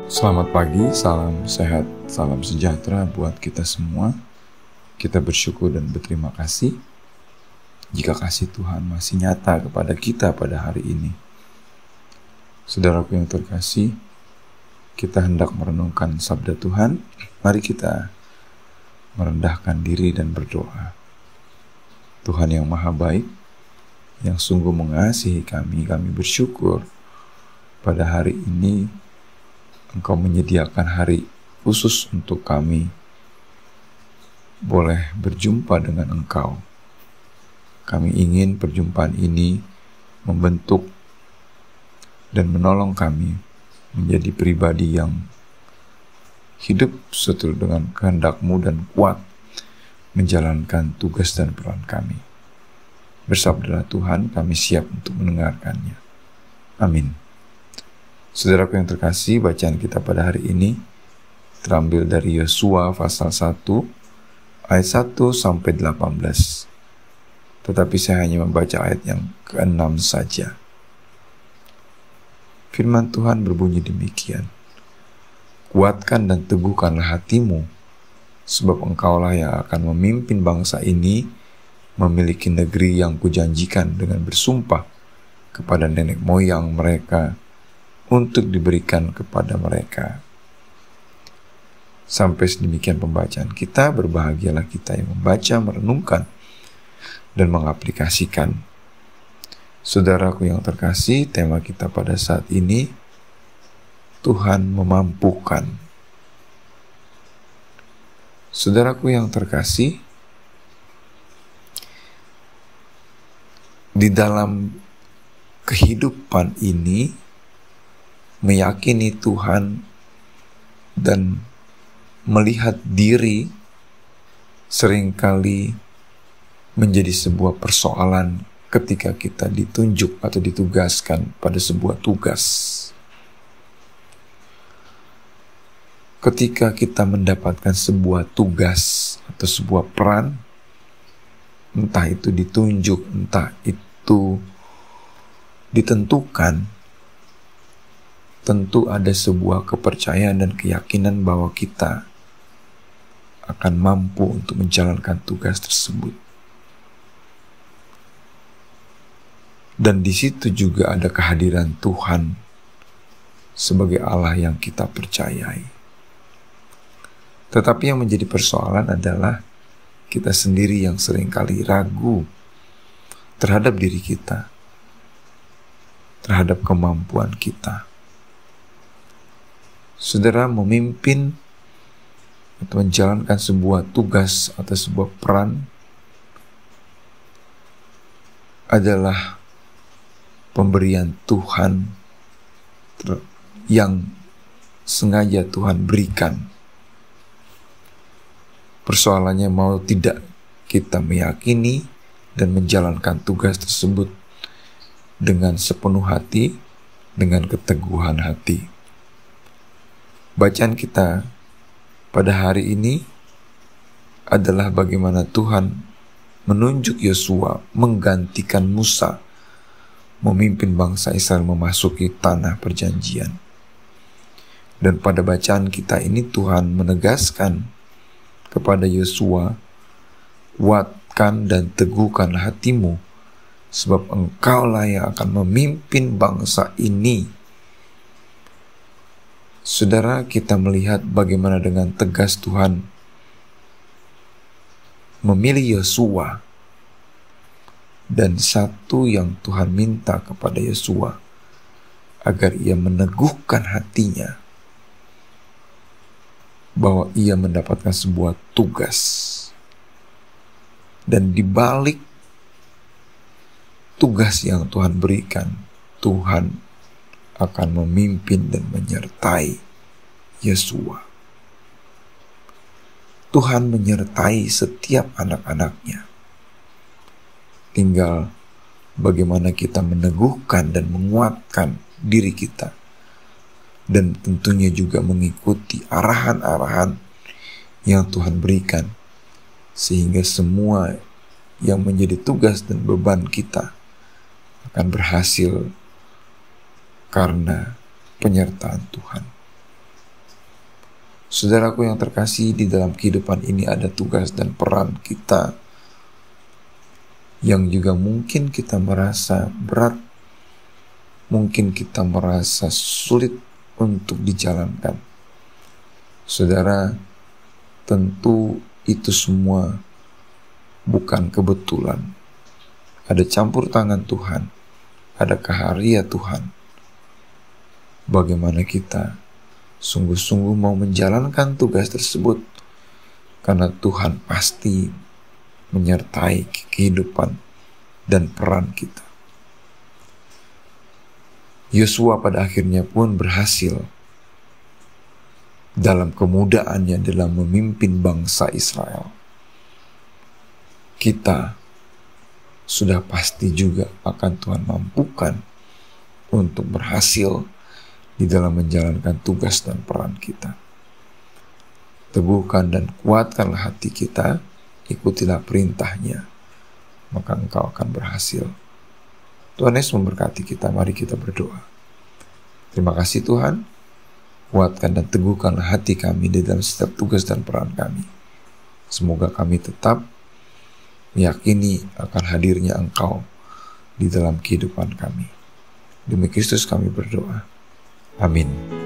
Selamat pagi, salam sehat, salam sejahtera buat kita semua. Kita bersyukur dan berterima kasih jika kasih Tuhan masih nyata kepada kita pada hari ini. Saudaraku yang terkasih, kita hendak merenungkan sabda Tuhan. Mari kita merendahkan diri dan berdoa. Tuhan yang maha baik, yang sungguh mengasihi kami bersyukur pada hari ini Engkau menyediakan hari khusus untuk kami boleh berjumpa dengan Engkau. Kami ingin perjumpaan ini membentuk dan menolong kami menjadi pribadi yang hidup seturut dengan kehendak-Mu dan kuat menjalankan tugas dan peran kami. Bersabdalah Tuhan, kami siap untuk mendengarkannya. Amin. Saudaraku yang terkasih, bacaan kita pada hari ini terambil dari Yosua pasal 1 ayat 1 sampai 18. Tetapi saya hanya membaca ayat yang ke-6 saja. Firman Tuhan berbunyi demikian. Kuatkan dan teguhkanlah hatimu, sebab engkaulah yang akan memimpin bangsa ini memiliki negeri yang kujanjikan dengan bersumpah kepada nenek moyang mereka untuk diberikan kepada mereka. Sampai sedemikian pembacaan kita, berbahagialah kita yang membaca, merenungkan, dan mengaplikasikan. Saudaraku yang terkasih, tema kita pada saat ini, Tuhan memampukan. Saudaraku yang terkasih, di dalam kehidupan ini, meyakini Tuhan dan melihat diri seringkali menjadi sebuah persoalan ketika kita ditunjuk atau ditugaskan pada sebuah tugas. Ketika kita mendapatkan sebuah tugas atau sebuah peran, entah itu ditunjuk, entah itu ditentukan, tentu ada sebuah kepercayaan dan keyakinan bahwa kita akan mampu untuk menjalankan tugas tersebut. Dan di situ juga ada kehadiran Tuhan sebagai Allah yang kita percayai. Tetapi yang menjadi persoalan adalah kita sendiri yang seringkali ragu terhadap diri kita, terhadap kemampuan kita. Saudara, memimpin atau menjalankan sebuah tugas atau sebuah peran adalah pemberian Tuhan yang sengaja Tuhan berikan. Persoalannya mau tidak kita meyakini dan menjalankan tugas tersebut dengan sepenuh hati, dengan keteguhan hati. Bacaan kita pada hari ini adalah bagaimana Tuhan menunjuk Yosua menggantikan Musa memimpin bangsa Israel memasuki tanah perjanjian. Dan pada bacaan kita ini Tuhan menegaskan kepada Yosua, kuatkan dan teguhkan hatimu, sebab engkaulah yang akan memimpin bangsa ini. Saudara, kita melihat bagaimana dengan tegas Tuhan memilih Yosua. Dan satu yang Tuhan minta kepada Yosua, agar ia meneguhkan hatinya, bahwa ia mendapatkan sebuah tugas. Dan di balik tugas yang Tuhan berikan, Tuhan akan memimpin dan menyertai Yosua. Tuhan menyertai setiap anak-anaknya. Tinggal bagaimana kita meneguhkan dan menguatkan diri kita. Dan tentunya juga mengikuti arahan-arahan yang Tuhan berikan. Sehingga semua yang menjadi tugas dan beban kita akan berhasil karena penyertaan Tuhan. Saudaraku yang terkasih, di dalam kehidupan ini ada tugas dan peran kita yang juga mungkin kita merasa berat, mungkin kita merasa sulit untuk dijalankan. Saudara, tentu itu semua bukan kebetulan. Ada campur tangan Tuhan, ada karya Tuhan. Bagaimana kita sungguh-sungguh mau menjalankan tugas tersebut, karena Tuhan pasti menyertai kehidupan dan peran kita. Yosua pada akhirnya pun berhasil dalam kemudaannya dalam memimpin bangsa Israel. Kita sudah pasti juga akan Tuhan mampukan untuk berhasil di dalam menjalankan tugas dan peran kita. Teguhkan dan kuatkanlah hati kita, ikutilah perintahnya, maka engkau akan berhasil. Tuhan Yesus memberkati kita. Mari kita berdoa. Terima kasih Tuhan, kuatkan dan teguhkanlah hati kami di dalam setiap tugas dan peran kami. Semoga kami tetap meyakini akan hadirnya Engkau di dalam kehidupan kami. Demi Kristus kami berdoa. Amin.